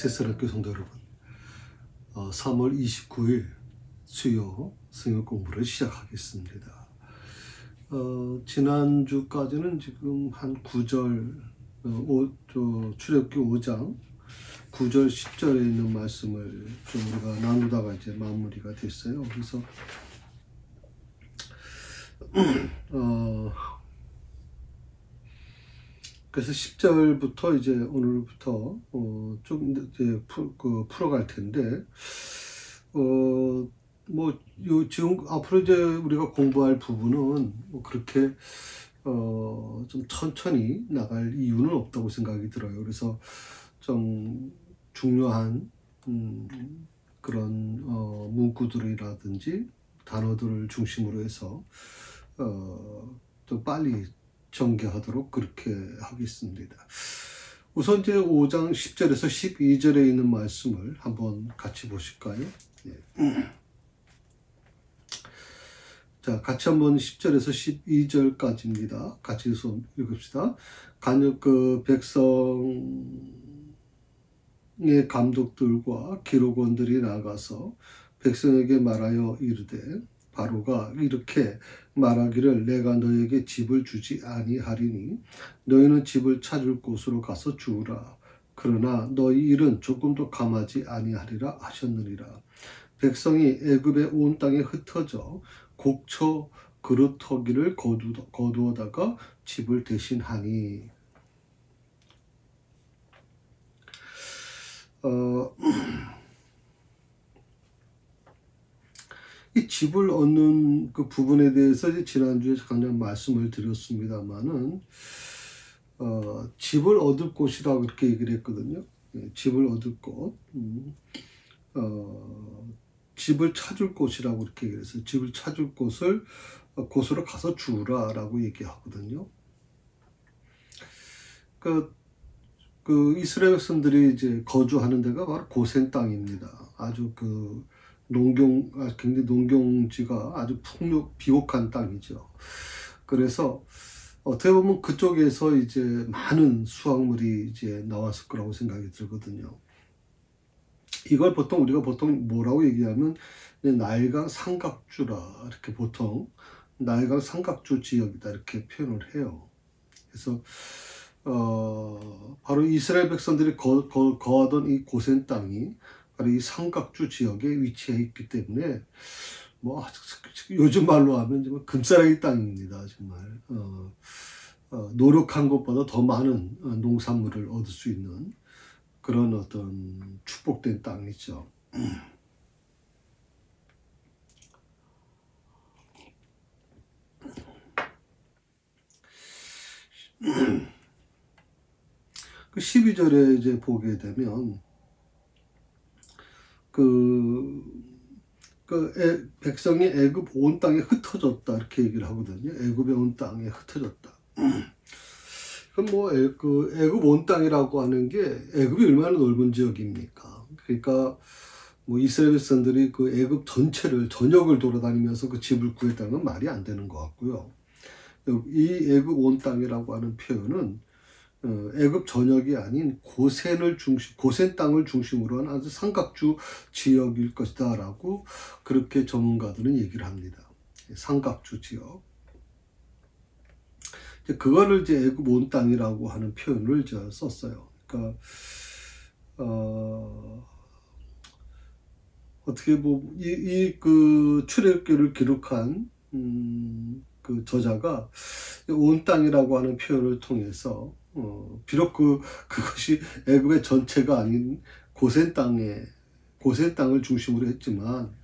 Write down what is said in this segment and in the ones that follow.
새사랑교회 성도 여러분, 3월 29일 수요 성경 공부를 시작하겠습니다. 지난주까지는 지금 한 9절, 출애굽기 5장 9절 10절에 있는 말씀을 좀 우리가 나누다가 이제 마무리가 됐어요. 그래서 10절부터 이제 오늘부터 좀 이제 풀어갈 텐데, 지금 앞으로 이제 우리가 공부할 부분은 그렇게 좀 천천히 나갈 이유는 없다고 생각이 들어요. 그래서 좀 중요한 그런 문구들이라든지 단어들을 중심으로 해서 좀 빨리 전개하도록 그렇게 하겠습니다. 우선 이제 5장 10절에서 12절에 있는 말씀을 한번 같이 보실까요? 예. 자, 같이 한번 10절에서 12절까지입니다. 같이 읽읍시다. 백성의 감독들과 기록원들이 나가서 백성에게 말하여 이르되, 바로가 이렇게 말하기를 내가 너에게 집을 주지 아니하리니 너희는 집을 찾을 곳으로 가서 주우라. 그러나 너희 일은 조금도 감하지 아니하리라 하셨느니라. 백성이 애굽의 온 땅에 흩어져 곡초 그루터기를 거두어다가 집을 대신하니. 이 집을 얻는 그 부분에 대해서 이제 지난주에 잠깐 말씀을 드렸습니다만은, 집을 얻을 곳이라고 그렇게 얘기를 했거든요. 집을 얻을 곳, 집을 찾을 곳이라고 그렇게 얘기를 했어요. 집을 찾을 곳으로 가서 주우라라고 얘기하거든요. 그 이스라엘 백성들이 이제 거주하는 데가 바로 고센 땅입니다. 아주 굉장히 농경지가 아주 비옥한 땅이죠. 그래서 어떻게 보면 그쪽에서 이제 많은 수확물이 이제 나왔을 거라고 생각이 들거든요. 이걸 우리가 뭐라고 얘기하면 나일강 삼각주라, 이렇게 보통 나일강 삼각주 지역이다 이렇게 표현을 해요. 그래서 바로 이스라엘 백성들이 거하던 이 고센 땅이 바로 이 삼각주 지역에 위치해 있기 때문에 요즘 말로 하면 정말 금싸라기 땅입니다. 정말 노력한 것보다 더 많은 농산물을 얻을 수 있는 그런 어떤 축복된 땅이죠. 그 12절에 이제 보게 되면 백성이 애굽 온 땅에 흩어졌다 이렇게 얘기를 하거든요. 애굽의 온 땅에 흩어졌다. 그럼 애굽 온 땅이라고 하는 게 애굽이 얼마나 넓은 지역입니까? 그러니까 이스라엘 백성들이 그 애굽 전역을 돌아다니면서 그 집을 구했다는 건 말이 안 되는 것 같고요. 이 애굽 온 땅이라고 하는 표현은 애굽 전역이 아닌 고센 땅을 중심으로 한 아주 삼각주 지역일 것이다 라고 그렇게 전문가들은 얘기를 합니다. 삼각주 지역. 그거를 이제 애굽 온 땅이라고 하는 표현을 썼어요. 그러니까 어떻게 보면 그 출애굽기를 기록한 그 저자가 온 땅이라고 하는 표현을 통해서 비록 그것이 애굽의 전체가 아닌 고센 땅을 중심으로 했지만,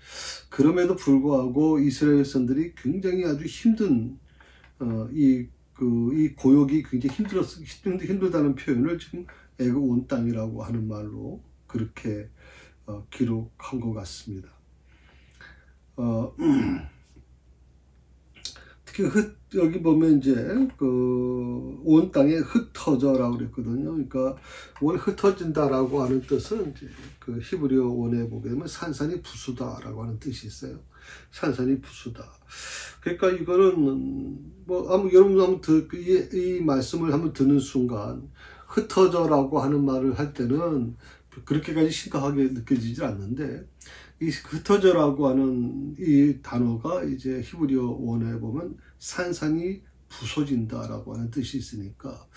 그럼에도 불구하고 이스라엘 백성들이 굉장히 아주 힘든 이 고역이 굉장히 힘들다는 표현을 지금 애굽 온 땅이라고 하는 말로 그렇게 기록한 것 같습니다. 특히 여기 보면 이제 온 땅에 흩어져라고 그랬거든요. 그러니까 온 흩어진다라고 하는 뜻은 이제 그 히브리어 원에 보게 되면 산산이 부수다라고 하는 뜻이 있어요. 산산이 부수다. 그러니까 이거는 여러분 한번 이 말씀을 한번 듣는 순간 흩어져라고 하는 말을 할 때는 그렇게까지 심각하게 느껴지질 않는데, 이 흩어져라고 하는 이 단어가 이제 히브리어 원어에 보면 산산이 부서진다라고 하는 뜻이 있으니까,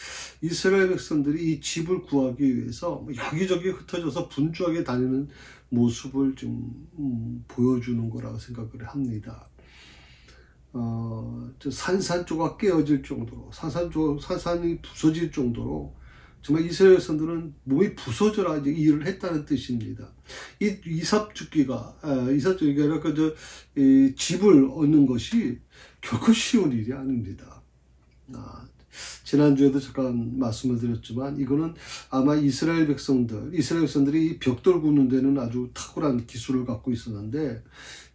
이스라엘 백성들이 이 집을 구하기 위해서 여기저기 흩어져서 분주하게 다니는 모습을 좀 보여주는 거라고 생각을 합니다. 산산조각 깨어질 정도로, 산산이 부서질 정도로 정말 이스라엘 백성들은 몸이 부서져라 이제 일을 했다는 뜻입니다. 이 이삽줍기가 이 집을 얻는 것이 결코 쉬운 일이 아닙니다. 지난주에도 잠깐 말씀을 드렸지만, 이거는 아마 이스라엘 백성들이 이 벽돌 굽는 데는 아주 탁월한 기술을 갖고 있었는데,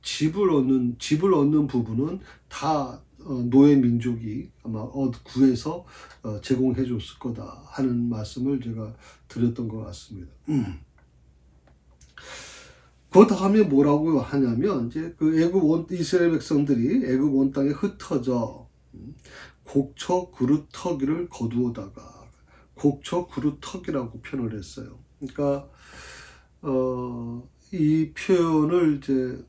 집을 얻는 부분은 다 노예 민족이 아마 구해서 제공해 줬을 거다 하는 말씀을 제가 드렸던 것 같습니다. 그 다음에 뭐라고 하냐면, 이제 이스라엘 백성들이 애굽 온 땅에 흩어져 곡쳐 그루터기를 거두어다가, 곡쳐 그루터기라고 표현을 했어요. 그러니까 이 표현을 이제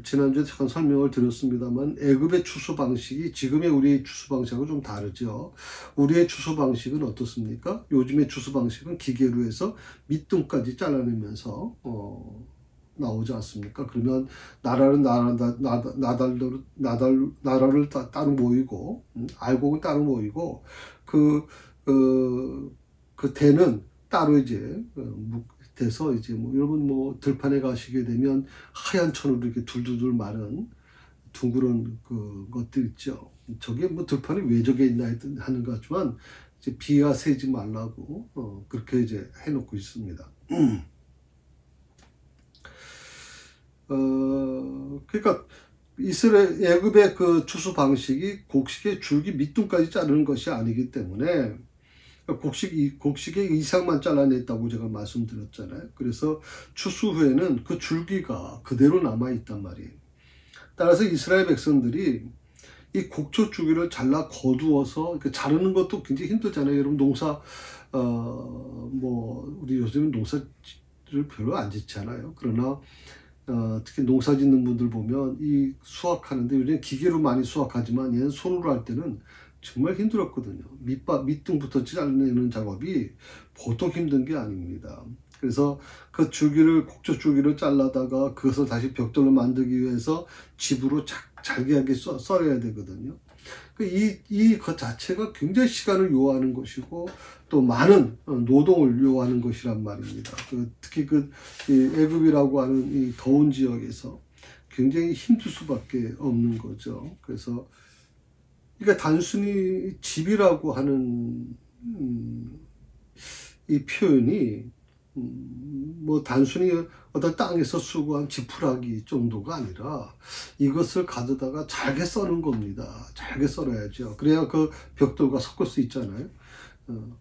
지난주에 잠깐 설명을 드렸습니다만, 애굽의 추수 방식이 지금의 우리의 추수 방식하고 좀 다르죠. 우리의 추수 방식은 어떻습니까? 요즘의 추수 방식은 기계로 해서 밑둥까지 잘라내면서 나오지 않습니까? 그러면 나라를 따로 모이고, 알곡은 따로 모이고, 그 대는 따로 이제 돼서, 이제 여러분 들판에 가시게 되면 하얀 천으로 이렇게 둘둘둘 마른 둥그런 것들 있죠. 저게 들판에 왜 저게 있나 하는 것 같지만, 이제 비가 새지 말라고 그렇게 이제 해놓고 있습니다. 그러니까 애굽의 그 추수 방식이 곡식의 줄기 밑둥까지 자르는 것이 아니기 때문에, 곡식의 이상만 잘라냈다고 제가 말씀드렸잖아요. 그래서 추수 후에는 그 줄기가 그대로 남아있단 말이에요. 따라서 이스라엘 백성들이 이 곡초 줄기를 잘라 거두어서, 자르는 것도 굉장히 힘들잖아요. 여러분 우리 요즘은 농사를 별로 안 짓잖아요. 그러나 특히 농사 짓는 분들 보면 이 수확하는데, 요즘 기계로 많이 수확하지만 얘는 손으로 할 때는 정말 힘들었거든요. 밑둥부터 잘라내는 작업이 보통 힘든 게 아닙니다. 그래서 그 곡초 줄기를 잘라다가 그것을 다시 벽돌로 만들기 위해서 집으로 잘게 썰어야 되거든요. 것 자체가 굉장히 시간을 요하는 것이고, 또 많은 노동을 요하는 것이란 말입니다. 특히 애굽이라고 하는 이 더운 지역에서 굉장히 힘들 수밖에 없는 거죠. 그래서 그러니까 단순히 집이라고 하는 이 표현이 단순히 어떤 땅에서 수고한 지푸라기 정도가 아니라, 이것을 가져다가 잘게 써는 겁니다. 잘게 썰어야죠. 그래야 그 벽돌과 섞을 수 있잖아요.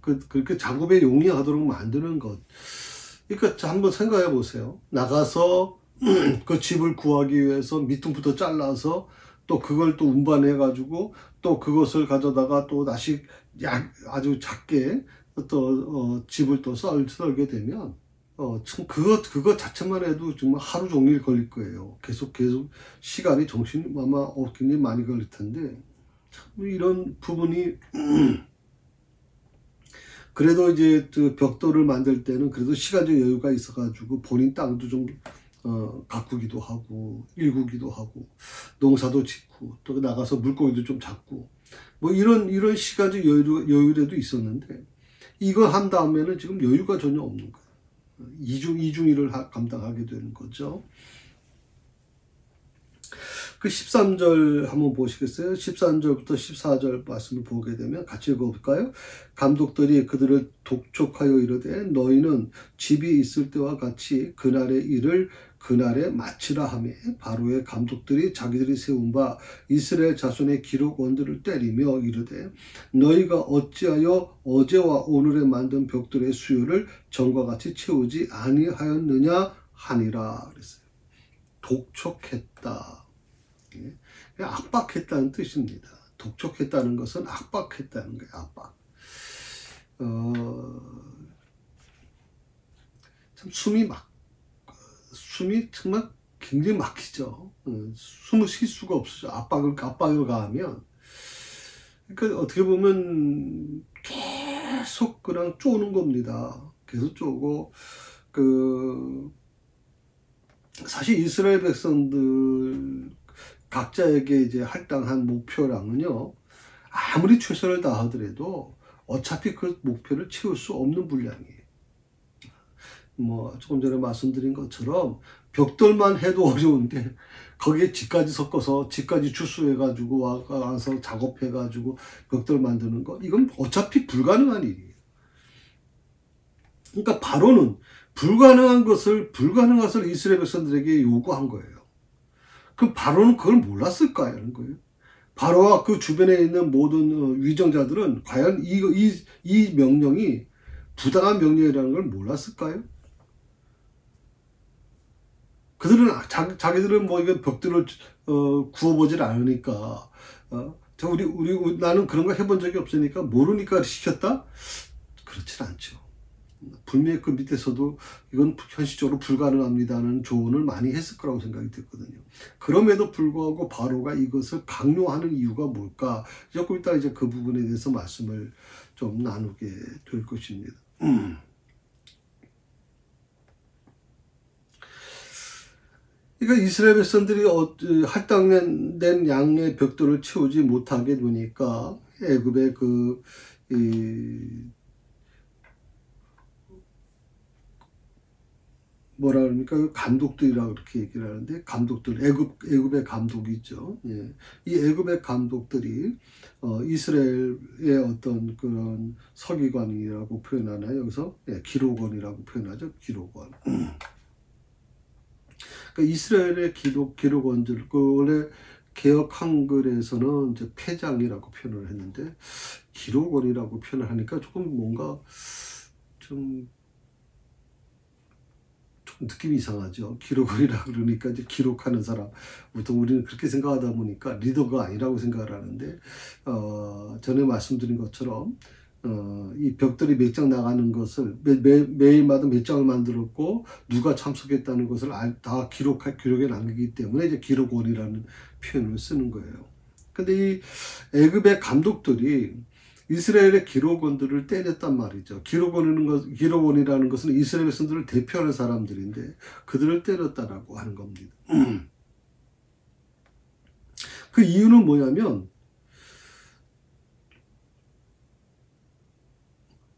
그렇게 작업에 용이하도록 만드는 것. 그러니까 한번 생각해 보세요. 나가서 그 집을 구하기 위해서 밑둥부터 잘라서 또 그걸 또 운반해 가지고 또 그것을 가져다가 또 다시 아주 작게 또 집을 또 썰게 되면 참 그것 자체만 해도 정말 하루 종일 걸릴 거예요. 계속 시간이 정신이 아마 굉장히 많이 걸릴 텐데, 참 이런 부분이 그래도 이제 벽돌을 만들 때는 그래도 시간적 여유가 있어가지고 본인 땅도 좀 가꾸기도 하고 일구기도 하고 농사도 짓고 또 나가서 물고기도 좀 잡고 이런 시간적 여유라도 있었는데, 이거 한 다음에는 지금 여유가 전혀 없는 거예요. 이중일을 감당하게 되는 거죠. 그 13절 한번 보시겠어요? 13절부터 14절 말씀을 보게 되면 같이 읽어볼까요? 감독들이 그들을 독촉하여 이르되, 너희는 집이 있을 때와 같이 그날의 일을 그날에 마치라 하며, 바로의 감독들이 자기들이 세운 바 이스라엘 자손의 기록원들을 때리며 이르되, 너희가 어찌하여 어제와 오늘에 만든 벽돌의 수요를 전과 같이 채우지 아니하였느냐 하니라 그랬어요. 독촉했다. 압박했다는 뜻입니다. 독촉했다는 것은 압박했다는 거예요. 압박. 참 숨이 정말 굉장히 막히죠. 숨을 쉴 수가 없어요. 압박을 가하면. 그러니까 어떻게 보면 계속 그냥 쪼는 겁니다. 계속 쪼고, 사실 이스라엘 백성들 각자에게 이제 할당한 목표량은요, 아무리 최선을 다하더라도 어차피 그 목표를 채울 수 없는 분량이에요. 조금 전에 말씀드린 것처럼 벽돌만 해도 어려운데 거기에 집까지 섞어서 집까지 주수해가지고 와서 작업해가지고 벽돌 만드는 거, 이건 어차피 불가능한 일이에요. 그러니까 바로는 불가능한 것을 이스라엘 백성들에게 요구한 거예요. 그럼 바로는 그걸 몰랐을까라는 거예요. 바로와 그 주변에 있는 모든 위정자들은 과연 이 명령이 부당한 명령이라는 걸 몰랐을까요? 그들은 자기들은 이거 벽들을 구워보질 않으니까, 나는 그런 거 해본 적이 없으니까 모르니까 시켰다? 그렇진 않죠. 분명히 그 밑에서도 이건 현실적으로 불가능합니다는 조언을 많이 했을 거라고 생각이 됐거든요. 그럼에도 불구하고 바로가 이것을 강요하는 이유가 뭘까? 조금 이따 이제 그 부분에 대해서 말씀을 좀 나누게 될 것입니다. 그러니까 이스라엘 백성들이 할당된 양의 벽돌을 채우지 못하게 되니까 애굽의 뭐라 그럽니까? 감독들이라고 그렇게 얘기를 하는데, 애굽의 감독이 있죠. 예. 이 애굽의 감독들이, 이스라엘의 어떤 그런 서기관이라고 표현하나요? 여기서? 예, 기록원이라고 표현하죠. 기록원. 그러니까 이스라엘의 기록원들, 원래 개역 한글에서는 이제 패장이라고 표현을 했는데, 기록원이라고 표현을 하니까 조금 뭔가 좀 느낌이 이상하죠. 기록원이라 그러니까 이제 기록하는 사람. 보통 우리는 그렇게 생각하다 보니까 리더가 아니라고 생각을 하는데, 전에 말씀드린 것처럼, 이 벽돌이 몇 장 나가는 것을 매일마다 몇 장을 만들었고 누가 참석했다는 것을 다 기록에 남기기 때문에 이제 기록원이라는 표현을 쓰는 거예요. 근데 이 애굽의 감독들이 이스라엘의 기록원들을 때렸단 말이죠. 기록원이라는 것은 이스라엘 백성들을 대표하는 사람들인데 그들을 때렸다라고 하는 겁니다. 그 이유는 뭐냐면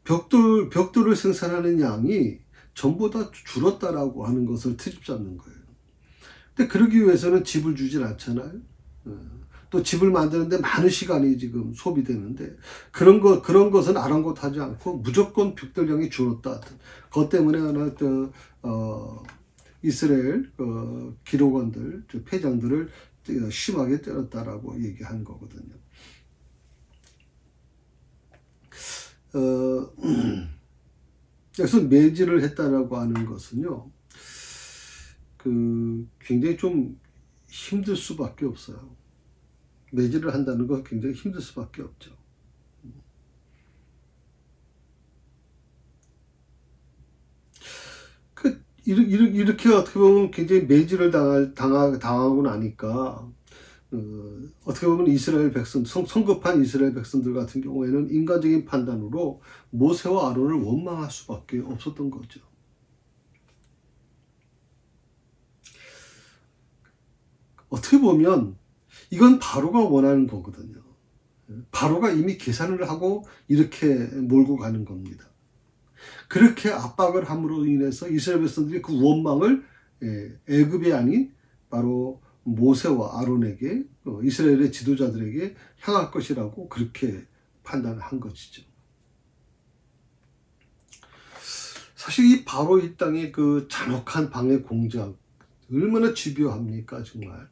벽돌을 생산하는 양이 전보다 줄었다라고 하는 것을 트집 잡는 거예요. 근데 그러기 위해서는 집을 주질 않잖아요. 또 집을 만드는데 많은 시간이 지금 소비되는데 그런 것은 아랑곳하지 않고 무조건 벽돌량이 줄었다. 그것 때문에 이스라엘 기록원들, 패장들을 심하게 때렸다라고 얘기한 거거든요. 여기서 매질을 했다라고 하는 것은요, 굉장히 좀 힘들 수밖에 없어요. 매질을 한다는 건 굉장히 힘들 수밖에 없죠. 이렇게 어떻게 보면 굉장히 매질을 당하고 나니까, 어떻게 보면 이스라엘 백성, 성급한 이스라엘 백성들 같은 경우에는 인간적인 판단으로 모세와 아론을 원망할 수밖에 없었던 거죠. 어떻게 보면 이건 바로가 원하는 거거든요. 바로가 이미 계산을 하고 이렇게 몰고 가는 겁니다. 그렇게 압박을 함으로 인해서 이스라엘 백성들이 그 원망을 애굽이 아닌 바로 모세와 아론에게, 이스라엘의 지도자들에게 향할 것이라고 그렇게 판단한 것이죠. 사실 이 바로 이 땅의 그 잔혹한 방해 공작 얼마나 집요합니까, 정말.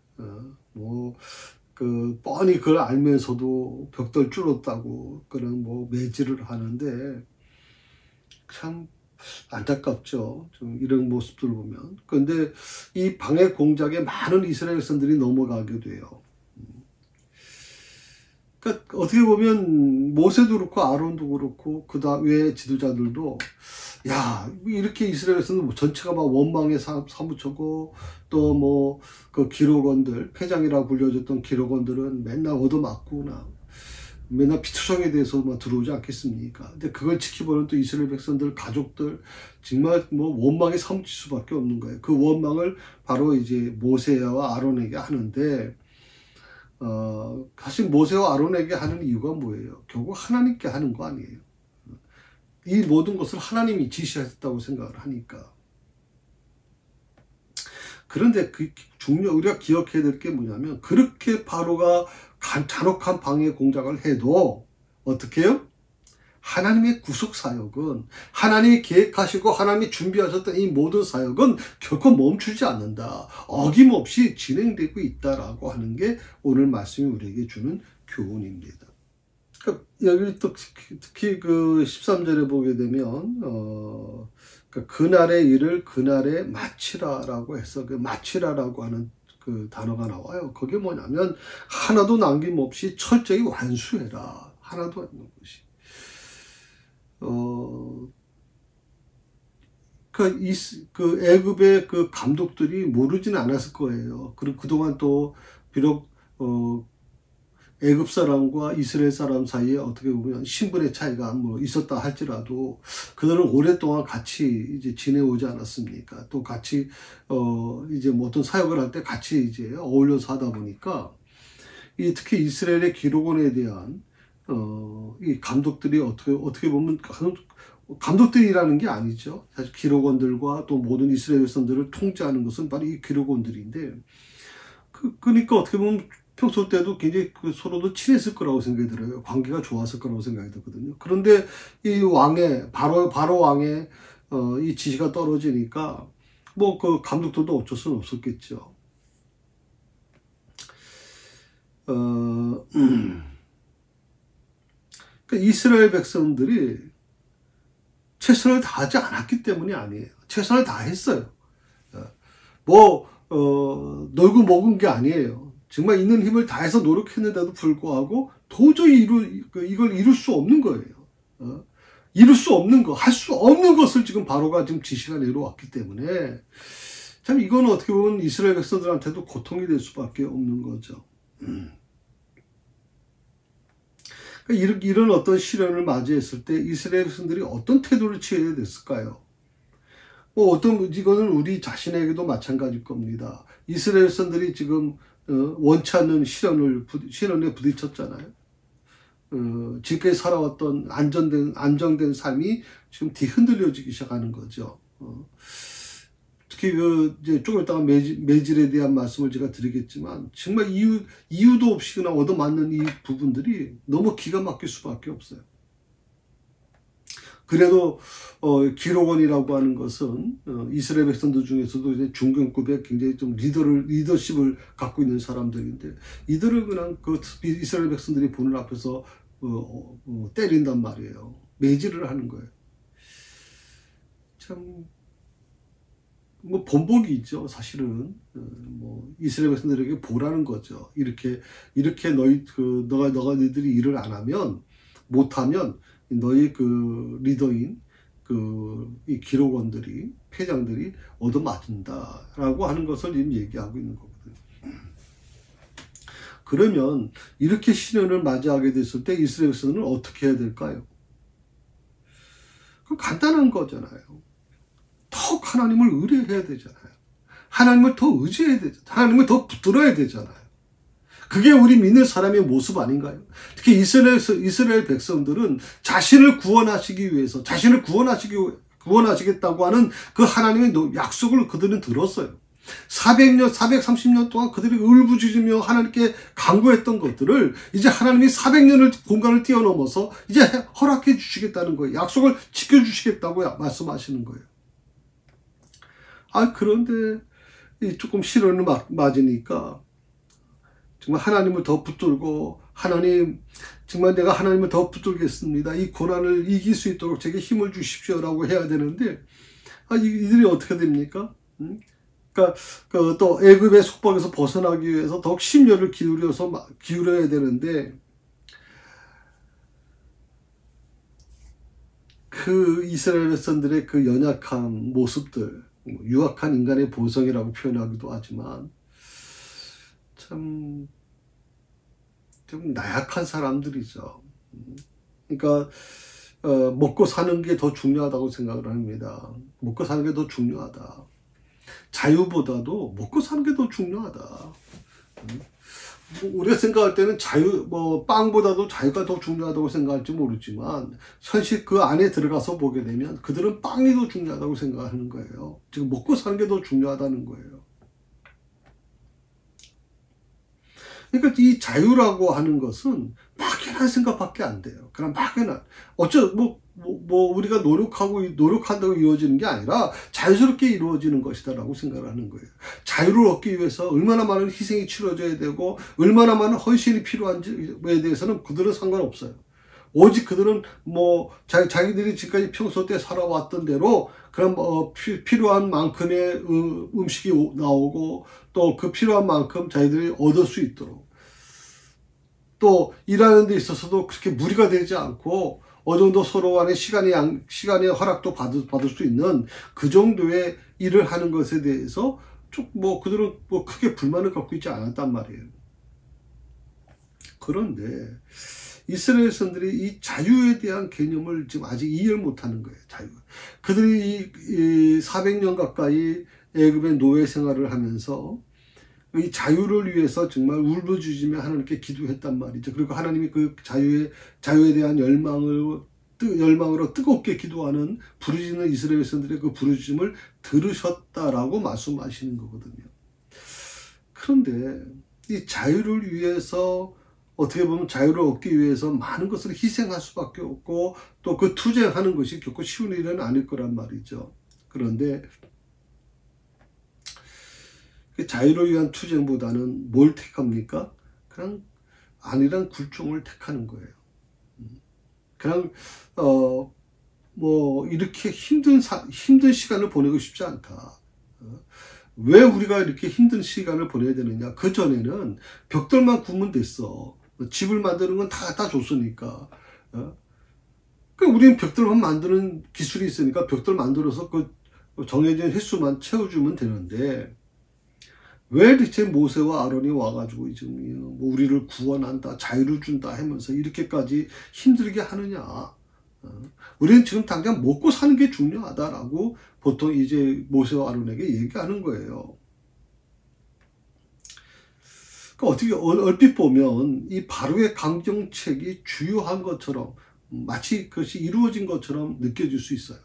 뻔히 그걸 알면서도 벽돌 줄었다고 그런 매질을 하는데 참 안타깝죠. 좀 이런 모습들을 보면. 그런데 이 방해 공작에 많은 이스라엘 백성들이 넘어가게 돼요. 그러니까 어떻게 보면 모세도 그렇고 아론도 그렇고 그다음 외의 지도자들도 야, 이렇게 이스라엘에서는 뭐 전체가 막 원망에 사무쳐고, 또 뭐, 그 기록원들, 패장이라고 불려졌던 기록원들은 맨날 얻어맞구나. 맨날 피투성에 대해서만 들어오지 않겠습니까? 근데 그걸 지켜보는 또 이스라엘 백성들, 가족들, 정말 뭐 원망에 사무칠 수밖에 없는 거예요. 그 원망을 바로 이제 모세와 아론에게 하는데, 사실 모세와 아론에게 하는 이유가 뭐예요? 결국 하나님께 하는 거 아니에요. 이 모든 것을 하나님이 지시하셨다고 생각을 하니까. 그런데 우리가 기억해야 될 게 뭐냐면, 그렇게 바로가 잔혹한 방해 공작을 해도, 어떻게 해요? 하나님의 구속 사역은, 하나님이 계획하시고 하나님이 준비하셨던 이 모든 사역은 결코 멈추지 않는다. 어김없이 진행되고 있다라고 하는 게 오늘 말씀이 우리에게 주는 교훈입니다. 그러니까 여기 또 특히 그 13절에 보게 되면 그러니까 그날의 일을 그날에 마치라라고 해서 그 마치라라고 하는 그 단어가 나와요. 그게 뭐냐면 하나도 남김없이 철저히 완수해라. 하나도 안 남은 것이. 그 애굽의 그 감독들이 모르지는 않았을 거예요. 그리고 그동안 또 비록 애굽 사람과 이스라엘 사람 사이에 어떻게 보면 신분의 차이가 뭐 있었다 할지라도 그들은 오랫동안 같이 이제 지내오지 않았습니까? 또 같이 이제 뭐 어떤 사역을 할 때 같이 이제 어울려서 하다 보니까 특히 이스라엘의 기록원에 대한 이 감독들이 어떻게 보면 감독들이라는 게 아니죠. 사실 기록원들과 또 모든 이스라엘 백성들을 통제하는 것은 바로 이 기록원들인데 그러니까 어떻게 보면 평소 때도 굉장히 서로도 친했을 거라고 생각이 들어요. 관계가 좋았을 거라고 생각이 들거든요. 그런데 이 왕의 바로 왕의 이 지시가 떨어지니까 뭐 그 감독들도 어쩔 수는 없었겠죠. 그러니까 이스라엘 백성들이 최선을 다하지 않았기 때문이 아니에요. 최선을 다했어요. 놀고 먹은 게 아니에요. 정말 있는 힘을 다해서 노력했는데도 불구하고 도저히 이걸 이룰 수 없는 거예요. 이룰 수 없는 거, 할 수 없는 것을 지금 바로가 지금 지시가 내려왔기 때문에 참 이건 어떻게 보면 이스라엘 백성들한테도 고통이 될 수밖에 없는 거죠. 그러니까 이런 어떤 시련을 맞이했을 때 이스라엘 백성들이 어떤 태도를 취해야 됐을까요? 이거는 우리 자신에게도 마찬가지일 겁니다. 이스라엘 백성들이 지금 원치 않는 시련에 부딪혔잖아요. 지금까지 살아왔던 안정된 삶이 지금 뒤흔들려지기 시작하는 거죠. 특히 이제 조금 이따가 매질에 대한 말씀을 제가 드리겠지만, 정말 이유도 없이 그냥 얻어맞는 이 부분들이 너무 기가 막힐 수밖에 없어요. 그래도 기록원이라고 하는 것은 이스라엘 백성들 중에서도 이제 중견급의 굉장히 좀 리더십을 갖고 있는 사람들인데 이들을 그냥 그 이스라엘 백성들이 보는 앞에서 때린단 말이에요. 매질을 하는 거예요. 참 뭐 본보기 있죠. 사실은 뭐 이스라엘 백성들에게 보라는 거죠. 이렇게 너희들이 일을 안 하면 못하면 너희 그 리더인 이 기록원들이 패장들이 얻어맞는다라고 하는 것을 지금 얘기하고 있는 거거든요. 그러면 이렇게 시련을 맞이하게 됐을 때 이스라엘 백성들은 어떻게 해야 될까요? 그 간단한 거잖아요. 더욱 하나님을 의뢰해야 되잖아요. 하나님을 더 의지해야 되잖아요. 하나님을 더 붙들어야 되잖아요. 그게 우리 믿는 사람의 모습 아닌가요? 특히 이스라엘 백성들은 자신을 구원하시기 위해서, 자신을 구원하시겠다고 하는 그 하나님의 약속을 그들은 들었어요. 430년 동안 그들이 울부짖으며 하나님께 간구했던 것들을 이제 하나님이 400년을 공간을 뛰어넘어서 이제 허락해 주시겠다는 거예요. 약속을 지켜주시겠다고 말씀하시는 거예요. 그런데 조금 시련을 맞으니까 정말 하나님을 더 붙들고 하나님 정말 내가 하나님을 더 붙들겠습니다. 이 고난을 이길 수 있도록 제게 힘을 주십시오라고 해야 되는데 이들이 어떻게 됩니까? 그러니까 또 애굽의 속박에서 벗어나기 위해서 더욱 심려를 기울여야 되는데 그 이스라엘 백성들의 그 연약한 모습들, 유약한 인간의 본성이라고 표현하기도 하지만 참 좀 나약한 사람들이죠. 그러니까 먹고 사는 게 더 중요하다고 생각을 합니다. 먹고 사는 게 더 중요하다. 자유보다도 먹고 사는 게 더 중요하다. 우리가 생각할 때는 빵보다도 자유가 더 중요하다고 생각할지 모르지만, 현실 그 안에 들어가서 보게 되면 그들은 빵이 더 중요하다고 생각하는 거예요. 지금 먹고 사는 게 더 중요하다는 거예요. 그러니까 이 자유라고 하는 것은 막연한 생각밖에 안 돼요. 그냥 막연한. 우리가 노력한다고 이루어지는 게 아니라 자연스럽게 이루어지는 것이다라고 생각을 하는 거예요. 자유를 얻기 위해서 얼마나 많은 희생이 치러져야 되고, 얼마나 많은 헌신이 필요한지에 대해서는 그들은 상관없어요. 오직 그들은 자기들이 지금까지 평소 때 살아왔던 대로 그런 필요한 만큼의 음식이 나오고, 또 그 필요한 만큼 자기들이 얻을 수 있도록, 또 일하는 데 있어서도 그렇게 무리가 되지 않고 어느 정도 서로 간의 시간의 허락도 받을 수 있는 그 정도의 일을 하는 것에 대해서 그들은 크게 불만을 갖고 있지 않았단 말이에요. 그런데 이스라엘 백성들이 이 자유에 대한 개념을 지금 아직 이해를 못하는 거예요. 자유. 그들이 이 400년 가까이 애굽의 노예 생활을 하면서 이 자유를 위해서 정말 울부짖으며 하나님께 기도했단 말이죠. 그리고 하나님이 그 자유에 대한 열망으로 뜨겁게 기도하는 부르짖는 이스라엘 백성들의 그 부르짖음을 들으셨다라고 말씀하시는 거거든요. 그런데 이 자유를 위해서, 어떻게 보면 자유를 얻기 위해서 많은 것을 희생할 수밖에 없고, 또 그 투쟁하는 것이 결코 쉬운 일은 아닐 거란 말이죠. 그런데 그 자유를 위한 투쟁보다는 뭘 택합니까? 그냥 안일한 굴종을 택하는 거예요. 그냥 이렇게 힘든 시간을 보내고 싶지 않다. 왜 우리가 이렇게 힘든 시간을 보내야 되느냐? 그 전에는 벽돌만 구우면 됐어. 집을 만드는 건 다 줬으니까. 그러니까 우리는 벽돌만 만드는 기술이 있으니까 벽돌 만들어서 그 정해진 횟수만 채워주면 되는데, 왜 대체 모세와 아론이 와가지고 지금 우리를 구원한다, 자유를 준다 하면서 이렇게까지 힘들게 하느냐? 우리는 지금 당장 먹고 사는 게 중요하다라고 보통 이제 모세와 아론에게 얘기하는 거예요. 그러니까 얼핏 보면 이 바로의 강정책이 주요한 것처럼, 마치 그것이 이루어진 것처럼 느껴질 수 있어요.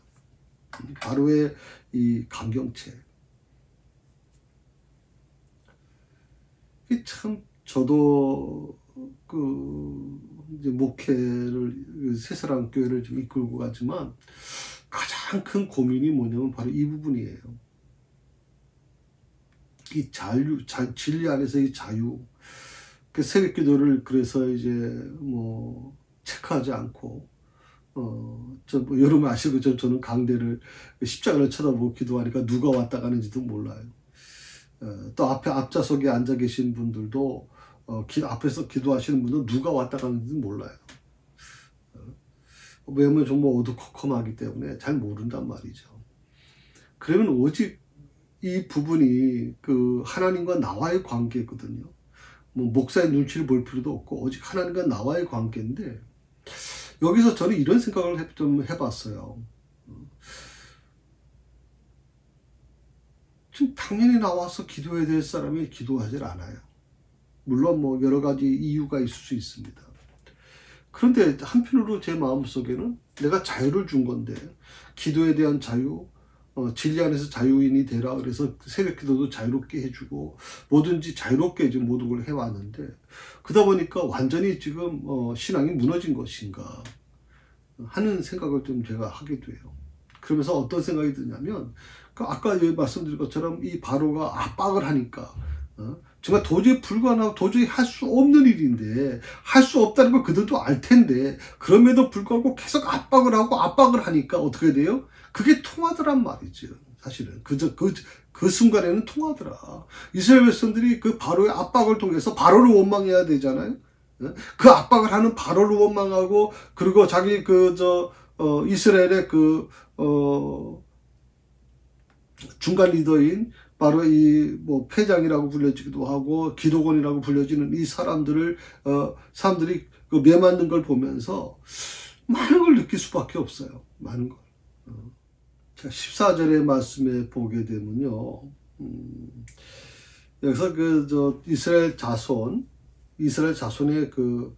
바로의 이 강경책. 참, 저도 이제 목회를, 새사랑교회를 좀 이끌고 가지만 가장 큰 고민이 뭐냐면 바로 이 부분이에요. 이 진리 안에서의 자유. 그 새벽 기도를 그래서 이제 체크하지 않고, 여러분 아시고 저는 강대를 십자가를 쳐다보고 기도하니까 누가 왔다 가는지도 몰라요. 또 앞좌석에 앉아 계신 분들도 앞에서 기도하시는 분들은 누가 왔다 가는지도 몰라요. 왜냐면 정말 어두컴컴하기 때문에 잘 모른단 말이죠. 그러면 오직 이 부분이 그 하나님과 나와의 관계거든요. 목사의 눈치를 볼 필요도 없고 오직 하나님과 나와의 관계인데, 여기서 저는 이런 생각을 좀 해봤어요. 지금 당연히 나와서 기도해야 될 사람이 기도하질 않아요. 물론 여러 가지 이유가 있을 수 있습니다. 그런데 한편으로 제 마음속에는 내가 자유를 준 건데, 기도에 대한 자유, 진리 안에서 자유인이 되라 그래서 새벽 기도도 자유롭게 해주고 뭐든지 자유롭게 지금 모든 걸 해왔는데, 그러다 보니까 완전히 지금 신앙이 무너진 것인가 하는 생각을 좀 제가 하게 돼요. 그러면서 어떤 생각이 드냐면, 아까 말씀드린 것처럼 이 바로가 압박을 하니까 정말 도저히 불가능하고 도저히 할 수 없는 일인데, 할 수 없다는 걸 그들도 알 텐데 그럼에도 불구하고 계속 압박을 하니까 어떻게 돼요? 그게 통하더란 말이죠. 사실은 그 순간에는 통하더라. 이스라엘 백성들이 그 바로의 압박을 통해서 바로를 원망해야 되잖아요. 그 압박을 하는 바로를 원망하고, 그리고 자기 이스라엘의 중간 리더인 바로 이 뭐 패장이라고 불려지기도 하고 기도원이라고 불려지는 이 사람들이 그 매맞는 걸 보면서 많은 걸 느낄 수밖에 없어요. 많은 걸. 자, 14절의 말씀에 보게 되면요. 여기서 이스라엘 자손의 그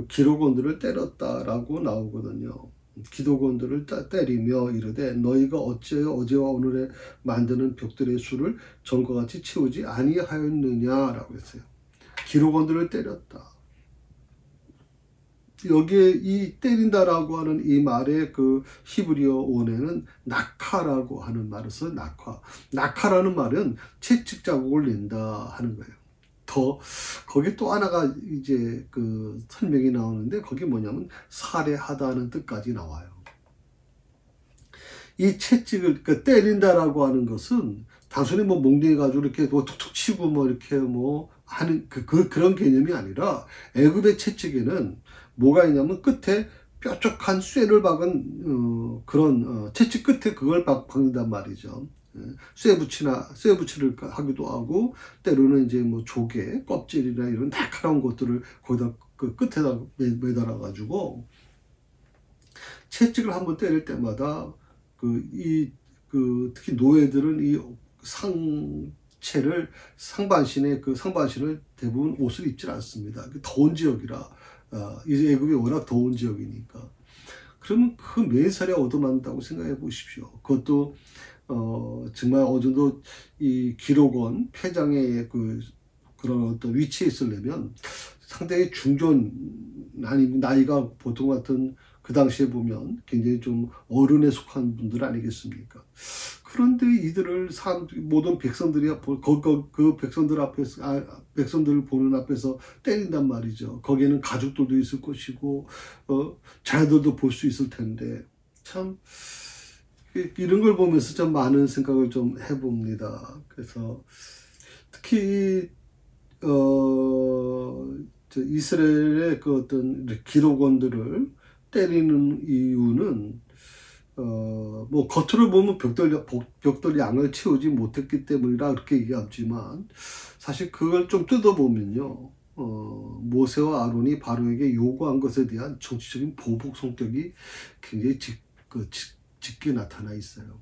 기록원들을 때렸다라고 나오거든요. 기도원들을 때리며 이르되 너희가 어찌하여 어제와 오늘에 만드는 벽들의 수를 전과 같이 채우지 아니하였느냐라고 했어요. 기록원들을 때렸다. 여기에 이 때린다라고 하는 이 말의 그 히브리어 원에는 낙하라고 하는 말을 써요. 낙하라는 말은 채찍 자국을 낸다 하는 거예요. 거기 또 하나가 이제 그 설명이 나오는데 거기 뭐냐면 살해하다는 뜻까지 나와요. 이 채찍을 때린다라고 하는 것은 단순히 뭐 몽둥이 가지고 이렇게 툭툭 치고 뭐 이렇게 뭐 하는 그런 개념이 아니라 애굽의 채찍에는 뭐가 있냐면 끝에 뾰족한 쇠를 박은 그런 채찍 끝에 그걸 박는단 말이죠. 쇠붙이를 하기도 하고 때로는 이제 뭐 조개 껍질이나 이런 날카로운 것들을 거기다 그 끝에다 매달아 가지고 채찍을 한번 때릴 때마다 특히 노예들은 이 상반신을 대부분 옷을 입질 않습니다. 더운 지역이라 이제 애굽이 워낙 더운 지역이니까. 그러면 그 매살에 얻어맞는다고 생각해 보십시오. 그것도 정말 어느 정도 이 기록원 패장의 그런 어떤 위치에 있으려면 상당히 중견 나이가 보통 같은 그 당시에 보면 굉장히 좀 어른에 속한 분들 아니겠습니까? 그런데 이들을 모든 백성들이 그 백성들을 보는 앞에서 때린단 말이죠. 거기에는 가족들도 있을 것이고 자녀들도 볼 수 있을 텐데 참 이런 걸 보면서 좀 많은 생각을 좀 해봅니다. 그래서 특히 이스라엘의 그 어떤 기록원들을 때리는 이유는 뭐 겉으로 보면 벽돌 양을 채우지 못했기 때문이라 그렇게 얘기하지만 사실 그걸 좀 뜯어보면요. 모세와 아론이 바로에게 요구한 것에 대한 정치적인 보복 성격이 굉장히 짙게 나타나 있어요.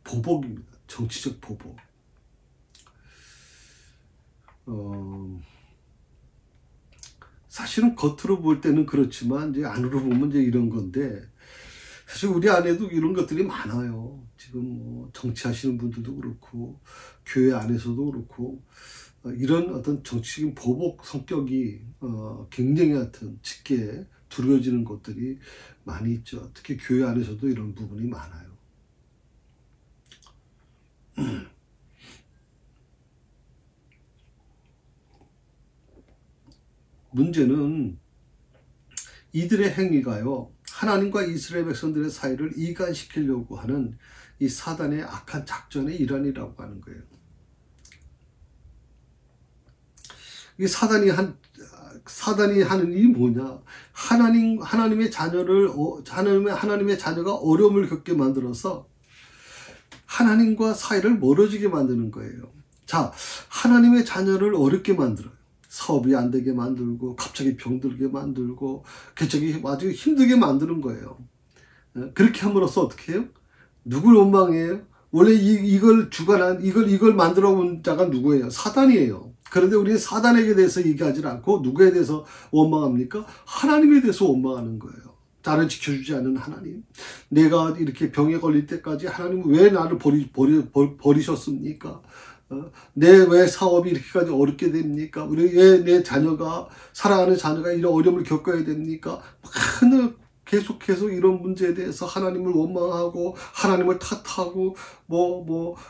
보복입니다. 정치적 보복. 사실은 겉으로 볼 때는 그렇지만 이제 안으로 보면 이제 이런 건데 사실 우리 안에도 이런 것들이 많아요. 지금 뭐 정치하시는 분들도 그렇고 교회 안에서도 그렇고 이런 어떤 정치적인 보복 성격이 굉장히 하여튼 짙게 두려워지는 것들이 많이 있죠. 특히 교회 안에서도 이런 부분이 많아요. 문제는 이들의 행위가요, 하나님과 이스라엘 백성들의 사이를 이간시키려고 하는 이 사단의 악한 작전의 일환이라고 하는 거예요. 이 사단이 하는 일이 뭐냐? 하나님의 자녀가 어려움을 겪게 만들어서 하나님과 사이를 멀어지게 만드는 거예요. 자, 하나님의 자녀를 어렵게 만들어요. 사업이 안 되게 만들고 갑자기 병들게 만들고 갑자기 아주 힘들게 만드는 거예요. 그렇게 함으로써 어떻게 해요? 누굴 원망해요? 원래 이걸 만들어 온 자가 누구예요? 사단이에요. 그런데 우리는 사단에게 대해서 얘기하지 않고 누구에 대해서 원망합니까? 하나님에 대해서 원망하는 거예요. 나를 지켜주지 않는 하나님. 내가 이렇게 병에 걸릴 때까지 하나님은 왜 나를 버리셨습니까? 왜 사업이 이렇게까지 어렵게 됩니까? 왜 내 사랑하는 자녀가 이런 어려움을 겪어야 됩니까? 계속해서 이런 문제에 대해서 하나님을 원망하고 하나님을 탓하고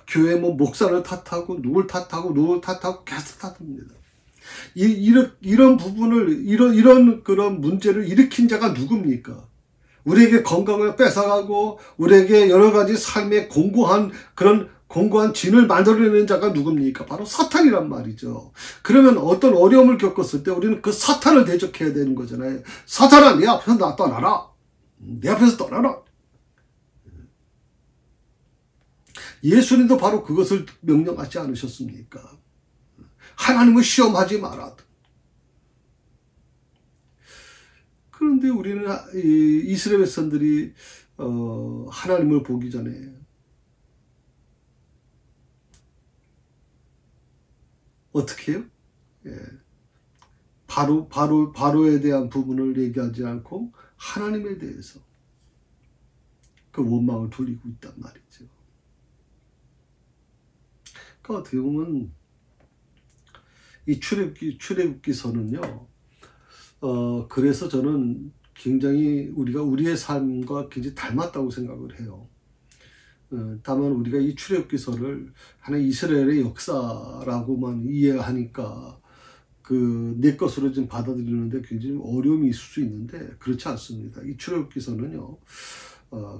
교회 목사를 탓하고 누굴 탓하고 계속 탓합니다. 이런 부분을 이런 그런 문제를 일으킨 자가 누굽니까? 우리에게 건강을 뺏어가고 우리에게 여러 가지 삶에 공고한 진을 만들어내는 자가 누굽니까? 바로 사탄이란 말이죠. 그러면 어떤 어려움을 겪었을 때 우리는 그 사탄을 대적해야 되는 거잖아요. 사탄아, 내 앞에서 나 떠나라. 내 앞에서 떠나라. 예수님도 바로 그것을 명령하지 않으셨습니까? 하나님을 시험하지 마라. 그런데 우리는 이스라엘 백성들이 하나님을 보기 전에 어떻게 해요? 예. 바로에 대한 부분을 얘기하지 않고 하나님에 대해서 그 원망을 돌리고 있단 말이죠. 그러니까 어떻게 보면 이 출애굽기서는요. 그래서 저는 굉장히 우리의 삶과 굉장히 닮았다고 생각을 해요. 다만 우리가 이 출애굽기서를 하나의 이스라엘의 역사라고만 이해하니까 내 것으로 좀 받아들이는데 굉장히 어려움이 있을 수 있는데 그렇지 않습니다. 이 출애굽기서는요,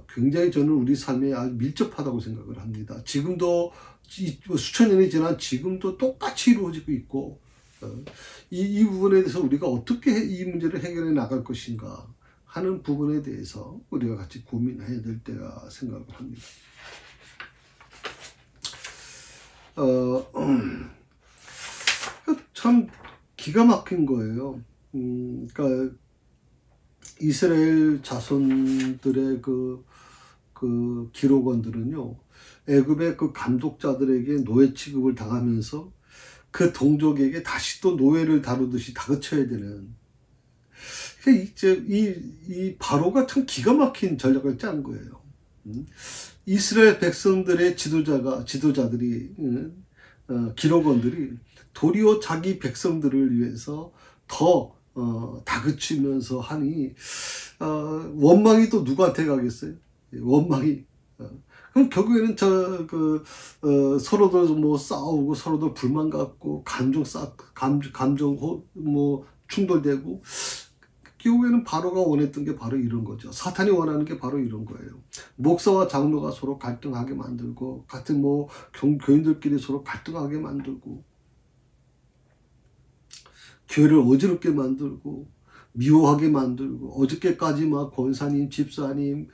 굉장히 저는 우리 삶에 아주 밀접하다고 생각을 합니다. 지금도 수천 년이 지난 지금도 똑같이 이루어지고 있고, 이 부분에 대해서 우리가 어떻게 이 문제를 해결해 나갈 것인가 하는 부분에 대해서 우리가 같이 고민해야 될 때가 생각을 합니다. 참 기가 막힌 거예요. 그러니까 이스라엘 자손들의 그 기록원들은요, 애굽의 그 감독자들에게 노예 취급을 당하면서 그 동족에게 다시 또 노예를 다루듯이 다그쳐야 되는. 이 바로가 참 기가 막힌 전략을 짠 거예요. 이스라엘 백성들의 지도자들이, 기록원들이 도리어 자기 백성들을 위해서 더 다그치면서 하니, 원망이 또 누구한테 가겠어요? 원망이. 그럼 결국에는 서로들 뭐 싸우고 서로들 불만 갖고 감정 뭐 충돌되고, 결국에는 바로가 원했던 게 바로 이런 거죠. 사탄이 원하는 게 바로 이런 거예요. 목사와 장로가 서로 갈등하게 만들고, 같은 뭐 교인들끼리 서로 갈등하게 만들고, 교회를 어지럽게 만들고 미워하게 만들고, 어저께까지 막 권사님, 집사님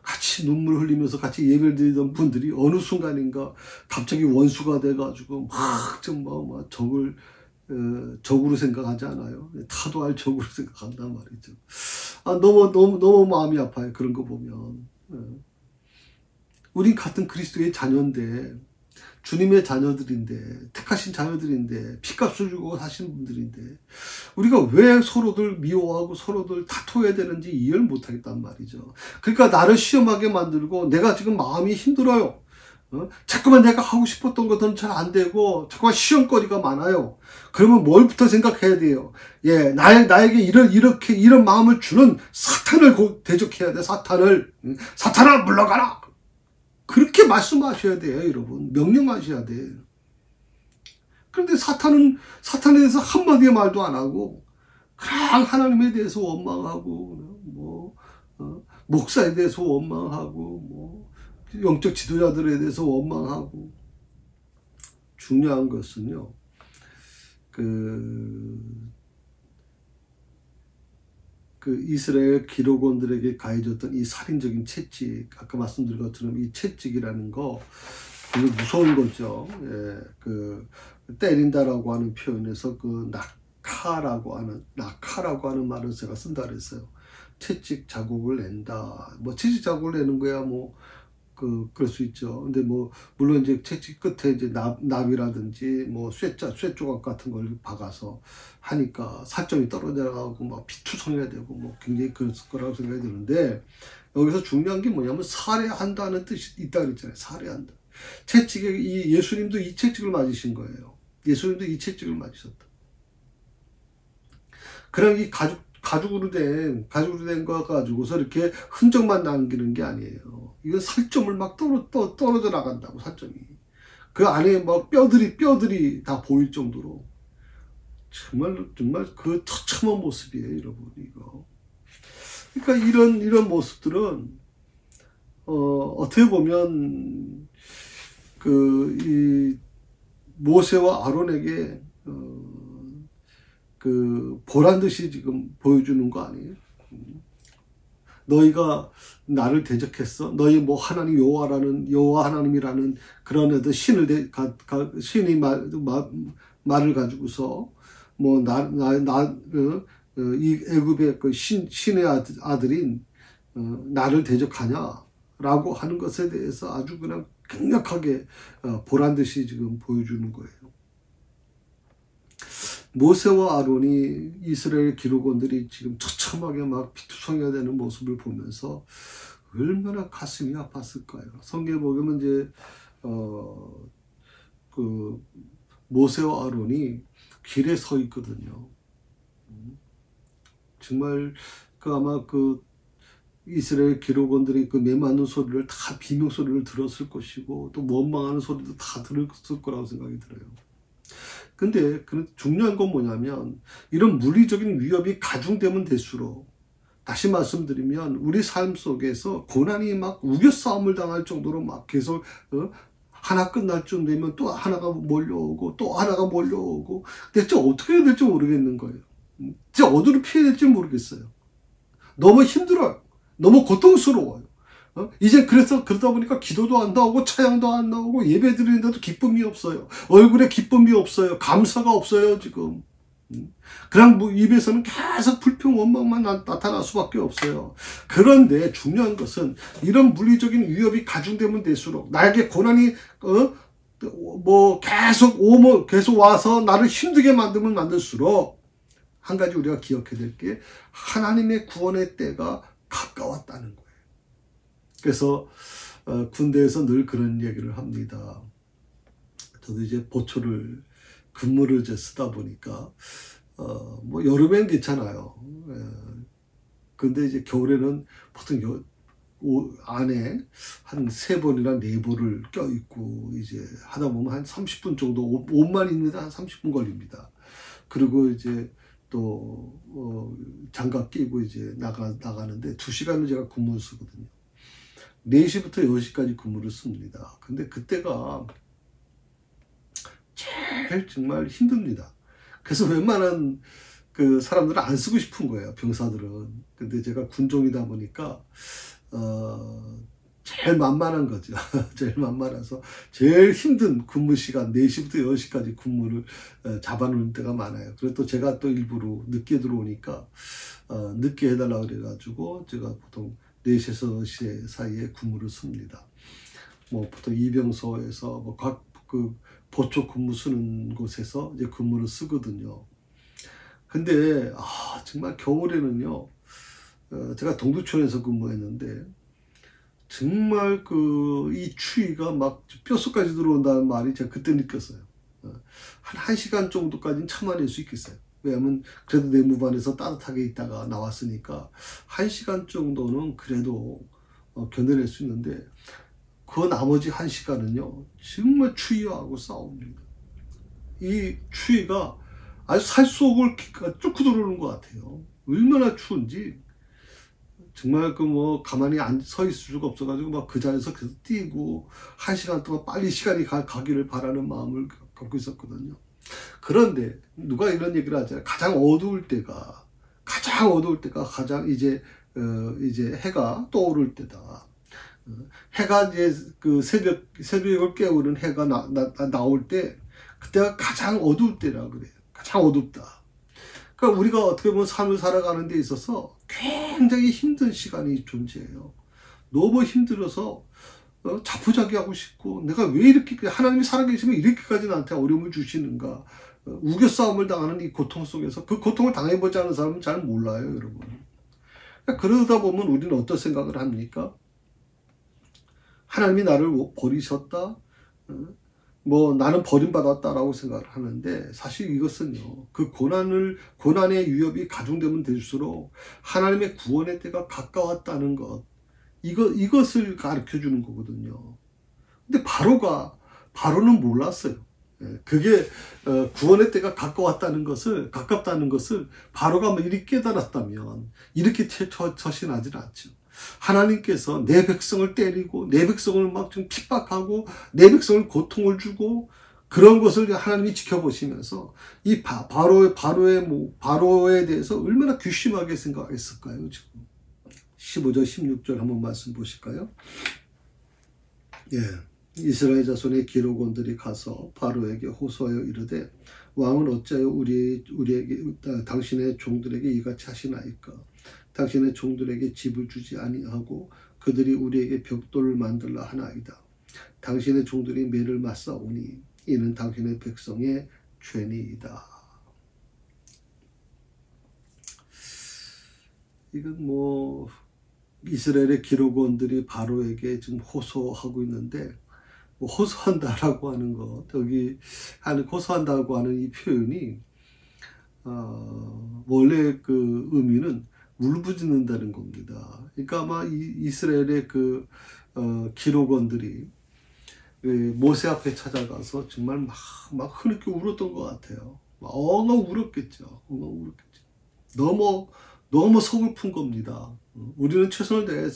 같이 눈물 흘리면서 같이 예배를 드리던 분들이 어느 순간인가 갑자기 원수가 돼가지고 막 적으로 생각하지 않아요? 타도할 적으로 생각한단 말이죠. 너무 마음이 아파요. 그런 거 보면. 우린 같은 그리스도의 자녀인데, 주님의 자녀들인데, 택하신 자녀들인데, 피값을 주고 사신 분들인데, 우리가 왜 서로들 미워하고 서로들 다퉈야 되는지 이해를 못하겠단 말이죠. 그러니까 나를 시험하게 만들고, 내가 지금 마음이 힘들어요. 자꾸만 내가 하고 싶었던 것들은 잘 안 되고, 자꾸만 시험거리가 많아요. 그러면 뭘부터 생각해야 돼요? 예, 나에게 이런 마음을 주는 사탄을 대적해야 돼, 사탄을. 사탄아, 물러가라! 그렇게 말씀하셔야 돼요, 여러분. 명령하셔야 돼요. 그런데 사탄에 대해서 한마디의 말도 안 하고, 그냥 하나님에 대해서 원망하고, 목사에 대해서 원망하고, 영적 지도자들에 대해서 원망하고. 중요한 것은요, 이스라엘 기록원들에게 가해졌던 이 살인적인 채찍, 아까 말씀드린 것처럼 이 채찍이라는 거, 이거 무서운 거죠. 예, 때린다라고 하는 표현에서 낙하라고 하는 말을 제가 쓴다 그랬어요. 채찍 자국을 낸다. 채찍 자국을 내는 거야, 그럴 수 있죠. 근데 물론 이제 채찍 끝에 이제 납이라든지 쇠 조각 같은 걸 박아서 하니까 살점이 떨어져가고 피투성이가 되고 굉장히 그럴 거라고 생각이 드는데, 여기서 중요한 게 뭐냐면 살해한다는 뜻이 있다 그랬잖아요. 살해한다. 예수님도 이 채찍을 맞으신 거예요. 예수님도 이 채찍을 맞으셨다. 그럼 이 가죽으로 된 거 가지고서 이렇게 흔적만 남기는 게 아니에요. 이건 살점을 막 떨어져 나간다고, 살점이. 그 안에 뼈들이 다 보일 정도로. 정말 그 처참한 모습이에요, 여러분, 이거. 그러니까 이런 모습들은, 어떻게 보면, 이 모세와 아론에게, 보란 듯이 지금 보여주는 거 아니에요? 너희가 나를 대적했어? 너희 뭐 하나님 여호와 하나님이라는 그런 어떤 신이 말을 가지고서 뭐 이 애굽의 그 신의 아들인 나를 대적하냐라고 하는 것에 대해서 아주 그냥 강력하게 보란 듯이 지금 보여주는 거예요. 모세와 아론이 이스라엘 기록원들이 지금 처참하게 막 피투성이가 되는 모습을 보면서 얼마나 가슴이 아팠을까요? 성경에 보면 이제 그 모세와 아론이 길에 서 있거든요. 정말 아마 이스라엘 기록원들이 그 메맞는 소리를 다 비명 소리를 들었을 것이고 또 원망하는 소리도 다 들었을 거라고 생각이 들어요. 근데 중요한 건 뭐냐면 이런 물리적인 위협이 가중되면 될수록 다시 말씀드리면 우리 삶 속에서 고난이 막 우겨싸움을 당할 정도로 막 계속 하나 끝날 쯤 되면 또 하나가 몰려오고 또 하나가 몰려오고 대체 어떻게 해야 될지 모르겠는 거예요. 진짜 어디로 피해야 될지 모르겠어요. 너무 힘들어요. 너무 고통스러워요. 이제 그러다 보니까 기도도 안 나오고 찬양도 안 나오고 예배 드리는데도 기쁨이 없어요. 얼굴에 기쁨이 없어요. 감사가 없어요, 지금. 그냥 입에서는 계속 불평, 원망만 나타날 수밖에 없어요. 그런데 중요한 것은 이런 물리적인 위협이 가중되면 될수록 나에게 고난이 계속 와서 나를 힘들게 만들수록 한 가지 우리가 기억해야 될 게 하나님의 구원의 때가 가까웠다는 거예요. 그래서 군대에서 늘 그런 얘기를 합니다. 저도 이제 근무를 이제 쓰다 보니까 뭐 여름엔 괜찮아요. 근데 이제 겨울에는 보통 안에 한 3번이나 4벌을 껴입고 이제 하다 보면 한 30분 정도 옷만 입는데 한 30분 걸립니다. 그리고 이제 또 장갑 끼고 이제 나가는데 2시간을 제가 근무를 쓰거든요. 4시부터 10시까지 근무를 씁니다. 근데 그때가 제일 정말 힘듭니다. 그래서 웬만한 사람들은 안 쓰고 싶은 거예요, 병사들은. 근데 제가 군종이다 보니까 제일 만만한 거죠. 제일 만만해서 제일 힘든 근무 시간 4시부터 10시까지 근무를 잡아놓을 때가 많아요. 그리고 또 제가 또 일부러 늦게 들어오니까 늦게 해달라고 그래가지고 제가 보통 4시에서 10시 사이에 근무를 씁니다. 뭐 보통 이병소에서 뭐 각 보초 근무 쓰는 곳에서 이제 근무를 쓰거든요. 근데 정말 겨울에는요, 제가 동두천에서 근무했는데 정말 이 추위가 막 뼛속까지 들어온다는 말이 제가 그때 느꼈어요. 한 1시간 정도까지는 참아낼 수 있겠어요. 왜냐하면 그래도 내무반에서 따뜻하게 있다가 나왔으니까 1시간 정도는 그래도 견뎌낼 수 있는데 그 나머지 1시간은요 정말 추위하고 싸웁니다. 이 추위가 아주 살 속을 뚫고 들어오는 것 같아요. 얼마나 추운지 정말 가만히 서 있을 수가 없어가지고 막 그 자리에서 계속 뛰고 1시간 동안 빨리 시간이 가기를 바라는 마음을 갖고 있었거든요. 그런데 누가 이런 얘기를 하잖아요. 가장 어두울 때가 가장 이제 해가 떠오를 때다. 해가 이제 새벽을 깨우는 해가 나올 때 그때가 가장 어두울 때라 그래요. 가장 어둡다. 그러니까 우리가 어떻게 보면 삶을 살아가는 데 있어서 굉장히 힘든 시간이 존재해요. 너무 힘들어서 자포자기하고 싶고 내가 왜 이렇게 하나님이 살아계시면 이렇게까지 나한테 어려움을 주시는가, 우겨싸움을 당하는 이 고통 속에서 그 고통을 당해보지 않은 사람은 잘 몰라요, 여러분. 그러다 보면 우리는 어떤 생각을 합니까? 하나님이 나를 버리셨다, 뭐 나는 버림받았다라고 생각을 하는데 사실 이것은요, 고난의 위협이 가중되면 될수록 하나님의 구원의 때가 가까웠다는 것, 이것을 가르쳐 주는 거거든요. 근데 바로는 몰랐어요. 그게 구원의 때가 가깝다는 것을 바로가 이렇게 깨달았다면 이렇게 처신하지는 않죠. 하나님께서 내 백성을 때리고 내 백성을 막 좀 핍박하고 내 백성을 고통을 주고 그런 것을 하나님이 지켜보시면서 이 바로에 대해서 얼마나 괘씸하게 생각했을까요, 지금. 15절 16절 한번 말씀 보실까요? 예. 이스라엘 자손의 기록원들이 가서 바로에게 호소하여 이르되 왕은 어찌하여 우리에게 당신의 종들에게 이같이 하시나이까? 당신의 종들에게 집을 주지 아니하고 그들이 우리에게 벽돌을 만들라 하나이다. 당신의 종들이 매를 맞사오니 이는 당신의 백성의 죄니이다. 이건 뭐 이스라엘의 기록원들이 바로에게 지금 호소하고 있는데, 뭐 호소한다라고 하는 것, 여기 호소한다고 하는 이 표현이 원래 그 의미는 울부짖는다는 겁니다. 그러니까 아마 이스라엘의 그 기록원들이 모세 앞에 찾아가서 정말 막 흐느껴 울었던 것 같아요. 엉엉 울었겠죠. 엉엉 울었겠죠. 너무 서글픈 겁니다. 우리는 최선을 다해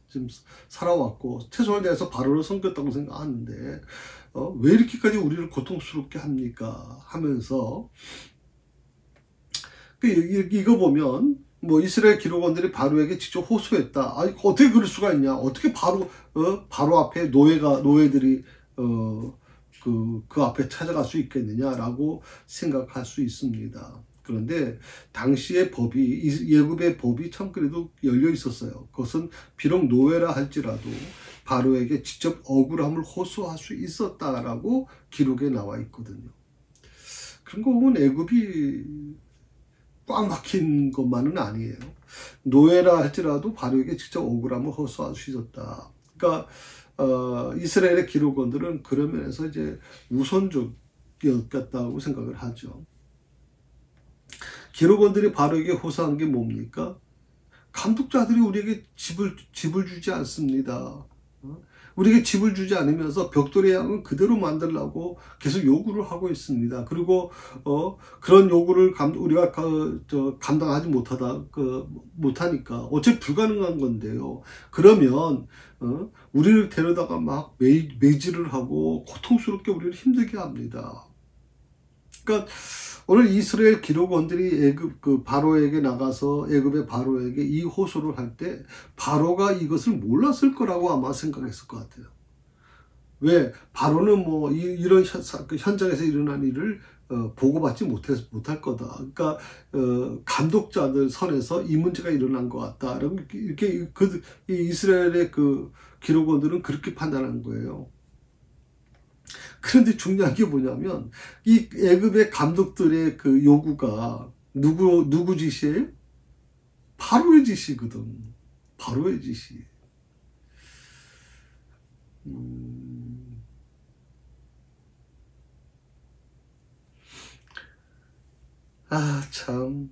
지금 살아왔고 최선을 다해서 바로를 섬겼다고 생각하는데 왜 이렇게까지 우리를 고통스럽게 합니까? 하면서 이거 보면 뭐 이스라엘 기록원들이 바로에게 직접 호소했다. 아니 어떻게 그럴 수가 있냐? 어떻게 바로 앞에 노예들이 그 앞에 찾아갈 수 있겠느냐라고 생각할 수 있습니다. 그런데 당시의 법이 예굽의 법이 참 그래도 열려 있었어요. 그것은 비록 노예라 할지라도 바로에게 직접 억울함을 호소할 수 있었다라고 기록에 나와 있거든요. 그런 거 보면 애굽이 꽉 막힌 것만은 아니에요. 노예라 할지라도 바로에게 직접 억울함을 호소할 수 있었다. 그러니까 이스라엘의 기록원들은 그런 면에서 이제 우선적이었다고 생각을 하죠. 기록원들이 바로에게 호소한 게 뭡니까? 감독자들이 우리에게 집을 주지 않습니다. 우리에게 집을 주지 않으면서 벽돌의 양은 그대로 만들라고 계속 요구를 하고 있습니다. 그리고 그런 요구를 우리가 감당하지 못하니까 어차피 불가능한 건데요. 그러면 우리를 데려다가 막 매질을 하고 고통스럽게 우리를 힘들게 합니다. 그러니까 오늘 이스라엘 기록원들이 애굽 바로에게 나가서 애굽의 바로에게 이 호소를 할 때 바로가 이것을 몰랐을 거라고 아마 생각했을 것 같아요. 왜? 바로는 뭐 이런 현장에서 일어난 일을 보고받지 못할 거다. 그러니까 감독자들 선에서 이 문제가 일어난 것 같다. 이렇게 이스라엘의 그 기록원들은 그렇게 판단한 거예요. 그런데 중요한 게 뭐냐면 이 애굽의 감독들의 그 요구가 누구 지시예요? 바로의 지시거든. 바로의 지시. 참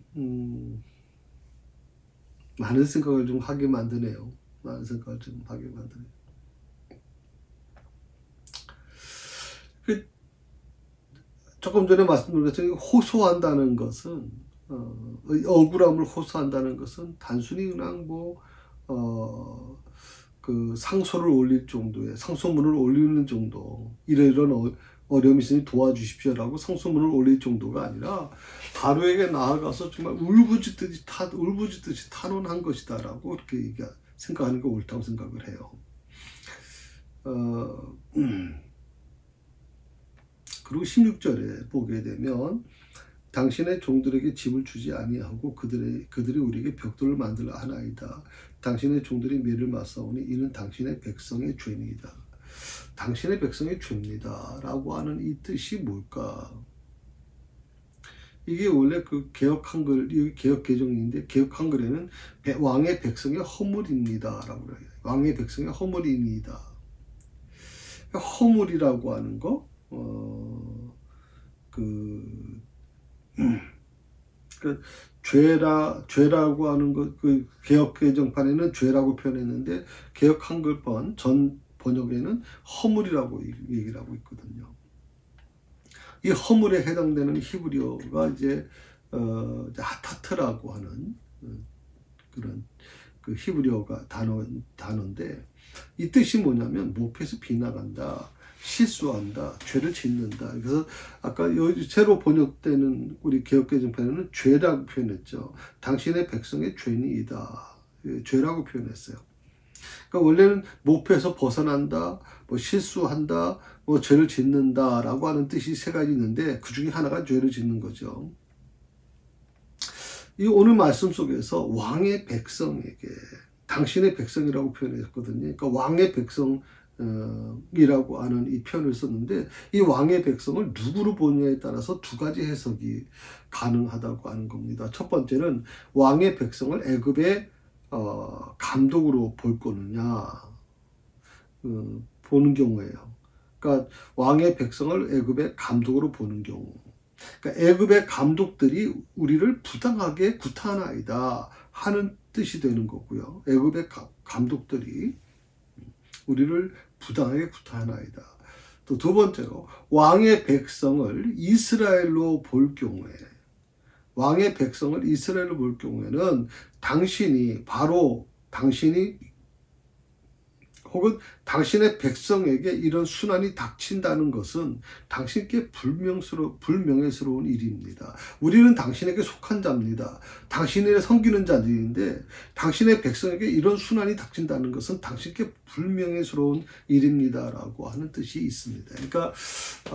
많은 생각을 좀 하게 만드네요. 많은 생각을 좀 하게 만드네요. 조금 전에 말씀드린 것처럼 호소한다는 것은 억울함을 호소한다는 것은 단순히 그냥 그 상소를 올릴 정도의 상소문을 올리는 정도 이런 어려움이 있으니 도와주십시오라고 상소문을 올릴 정도가 아니라 바로에게 나아가서 정말 울부짖듯이 탄원한 것이다라고 이렇게 생각하는 게 옳다고 생각을 해요. 그리고 16절에 보게 되면 당신의 종들에게 집을 주지 아니하고 그들이 우리에게 벽돌을 만들라 하나이다. 당신의 종들이 매를 맞사오니 이는 당신의 백성의 죄니이다. 당신의 백성의 죄입니다. 라고 하는 이 뜻이 뭘까? 이게 원래 그 개혁 한글, 개혁 개정인데 개혁 한글에는 왕의 백성의 허물입니다. 라고 그래요. 왕의 백성의 허물입니다. 허물이라고 하는 거, 죄라고 하는 것, 그 개혁 개정판에는 죄라고 표현했는데 개혁 한글판 전 번역에는 허물이라고 얘기를 하고 있거든요. 이 허물에 해당되는 히브리어가 이제 하타트라고 하는 그런 그 히브리어가 단어인데 이 뜻이 뭐냐면 목에서 비나간다. 실수한다, 죄를 짓는다. 그래서 아까 새로 번역되는 우리 개혁개정판에는 죄라고 표현했죠. 당신의 백성의 죄니이다. 죄라고 표현했어요. 그러니까 원래는 목표에서 벗어난다, 뭐 실수한다, 뭐 죄를 짓는다라고 하는 뜻이 세 가지 있는데 그 중에 하나가 죄를 짓는 거죠. 이 오늘 말씀 속에서 왕의 백성에게 당신의 백성이라고 표현했거든요. 그러니까 왕의 백성이라고 하는 이 표현을 썼는데 이 왕의 백성을 누구로 보느냐에 따라서 두 가지 해석이 가능하다고 하는 겁니다. 첫 번째는 왕의 백성을 애굽의 감독으로 볼 거느냐 보는 경우예요. 그러니까 왕의 백성을 애굽의 감독으로 보는 경우. 그러니까 애굽의 감독들이 우리를 부당하게 구타하나이다 하는 뜻이 되는 거고요. 애굽의 감독들이 우리를 부당하게 구타하나이다. 또 두 번째로 왕의 백성을 이스라엘로 볼 경우에 왕의 백성을 이스라엘로 볼 경우에는 당신이 혹은 당신의 백성에게 이런 순환이 닥친다는 것은 당신께 불명예스러운 일입니다. 우리는 당신에게 속한 자입니다. 당신을 섬기는 자들인데 당신의 백성에게 이런 순환이 닥친다는 것은 당신께 불명예스러운 일입니다. 라고 하는 뜻이 있습니다. 그러니까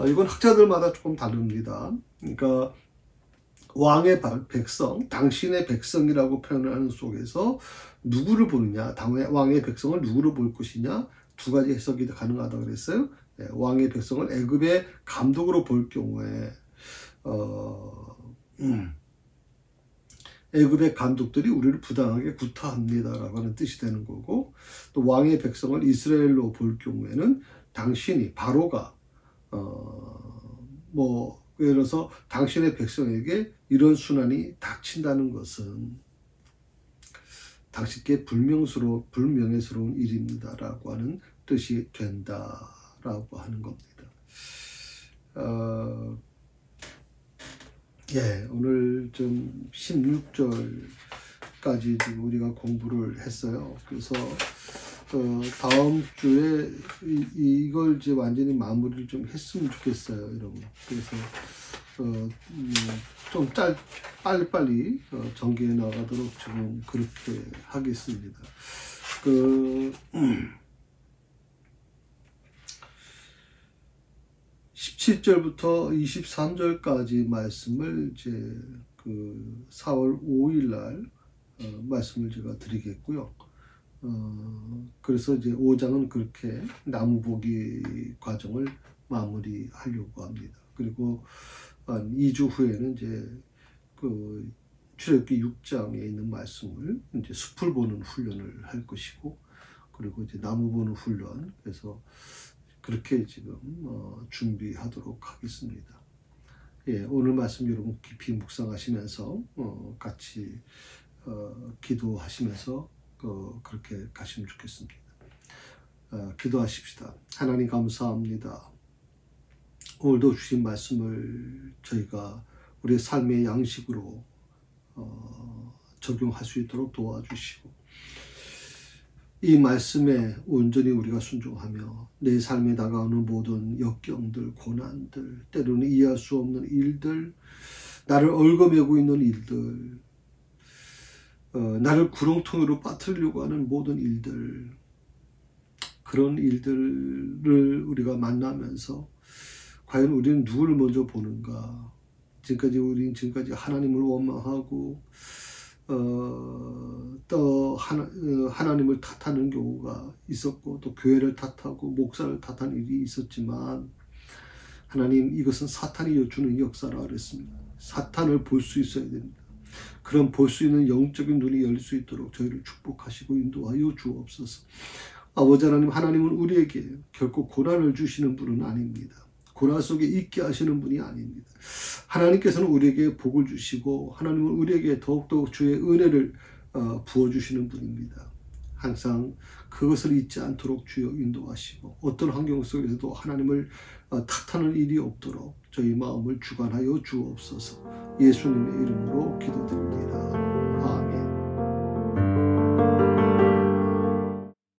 이건 학자들마다 조금 다릅니다. 그러니까 왕의 백성, 당신의 백성이라고 표현하는 속에서 누구를 보느냐, 왕의 백성을 누구로 볼 것이냐, 두 가지 해석이 가능하다고 그랬어요. 네, 왕의 백성을 애굽의 감독으로 볼 경우에 애굽의 감독들이 우리를 부당하게 구타합니다라고 하는 뜻이 되는 거고, 또 왕의 백성을 이스라엘로 볼 경우에는 당신이 바로가 예를 들어서 당신의 백성에게 이런 순환이 닥친다는 것은 당신께 불명예스러운 일입니다라고 하는 뜻이 된다라고 하는 겁니다. 오늘 좀 16절까지 지금 우리가 공부를 했어요. 그래서 다음 주에 이걸 이제 완전히 마무리를 좀 했으면 좋겠어요, 여러분. 그래서 좀 빨리빨리 전개해 나가도록 지금 그렇게 하겠습니다. 17절부터 23절까지 말씀을 이제 4월 5일 날 말씀을 제가 드리겠고요. 그래서 이제 5장은 그렇게 나무보기 과정을 마무리하려고 합니다. 그리고 한 2주 후에는 이제 출애굽기 6장에 있는 말씀을 이제 숲을 보는 훈련을 할 것이고, 그리고 이제 나무 보는 훈련, 그래서 그렇게 지금 준비하도록 하겠습니다. 오늘 말씀 여러분 깊이 묵상하시면서 같이 기도하시면서 그렇게 가시면 좋겠습니다. 기도하십시다. 하나님 감사합니다. 오늘도 주신 말씀을 저희가 우리의 삶의 양식으로 적용할 수 있도록 도와주시고, 이 말씀에 온전히 우리가 순종하며 내 삶에 다가오는 모든 역경들, 고난들, 때로는 이해할 수 없는 일들, 나를 얽어매고 있는 일들, 나를 구렁텅이로 빠뜨리려고 하는 모든 일들, 그런 일들을 우리가 만나면서 과연 우리는 누구를 먼저 보는가? 지금까지 하나님을 원망하고 또 하나님을 탓하는 경우가 있었고, 또 교회를 탓하고 목사를 탓하는 일이 있었지만, 하나님, 이것은 사탄이 주는 역사라 그랬습니다. 사탄을 볼 수 있어야 됩니다. 그럼 볼 수 있는 영적인 눈이 열릴 수 있도록 저희를 축복하시고 인도하여 주옵소서. 아버지 하나님, 하나님은 우리에게 결코 고난을 주시는 분은 아닙니다. 고난 속에 있게 하시는 분이 아닙니다. 하나님께서는 우리에게 복을 주시고, 하나님은 우리에게 더욱더 주의 은혜를 부어주시는 분입니다. 항상 그것을 잊지 않도록 주여 인도하시고, 어떤 환경 속에서도 하나님을 탓하는 일이 없도록 저희 마음을 주관하여 주옵소서. 예수님의 이름으로 기도드립니다.